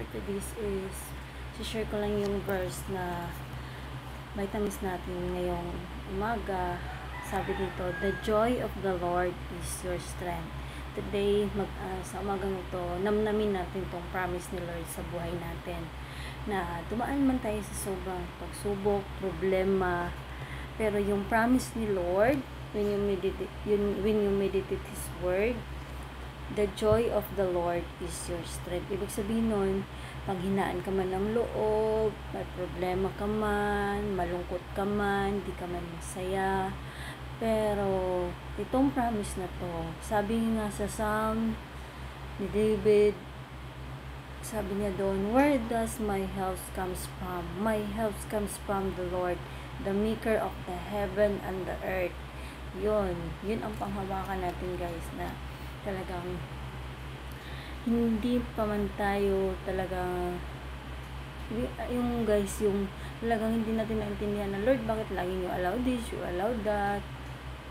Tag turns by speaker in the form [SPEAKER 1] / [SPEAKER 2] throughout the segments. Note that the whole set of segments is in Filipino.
[SPEAKER 1] to this is share ko lang yung verse na vitamins natin ngayong umaga. Sabi dito, the joy of the Lord is your strength. Today, sa umagang ito, namnamin natin tong promise ni Lord sa buhay natin. Na dumaan man tayo sa sobrang pagsubok, problema, pero yung promise ni Lord, when you meditate His Word, the joy of the Lord is your strength. Ibig sabihin nun, panghinaan ka man ng loob, may problema ka man, malungkot ka man, di ka man masaya. Pero, itong promise na to, sabi nga sa Psalm ni David, sabi niya doon, where does my help comes from? My help comes from the Lord, the maker of the heaven and the earth. Yun ang panghawakan natin, guys, na talagang hindi pa man tayo talagang yung guys, yung talagang hindi natin naintindihan na Lord, bakit lagi you allow this, you allow that.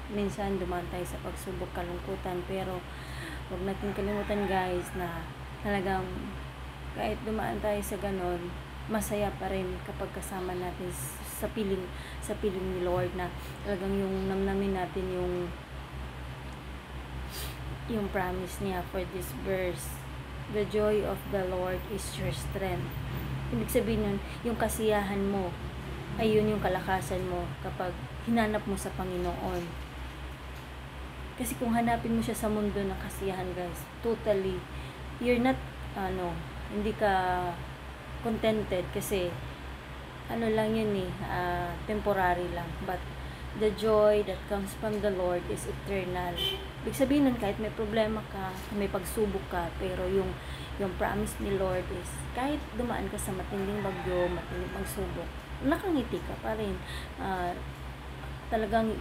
[SPEAKER 1] Minsan dumaan tayo sa pagsubok, kalungkutan, pero huwag natin kalimutan, guys, na talagang kahit dumaan tayo sa ganon, masaya pa rin kapag kasama natin sa piling ni Lord, na talagang yung namnamin natin yung promise niya for this verse. The joy of the Lord is your strength. Ibig sabihin nun, yung kasiyahan mo, ayun yung kalakasan mo kapag hinanap mo sa Panginoon. Kasi kung hanapin mo siya sa mundo ng kasiyahan, guys, totally, you're not, hindi ka contented kasi, lang yun temporary lang. But, the joy that comes from the Lord is eternal. Ibig sabihin nun, kahit may problema ka, may pagsubok ka, pero yung promise ni Lord is, kahit dumaan ka sa matinding bagyo, matinding pagsubok, nakangiti ka pa rin. Talagang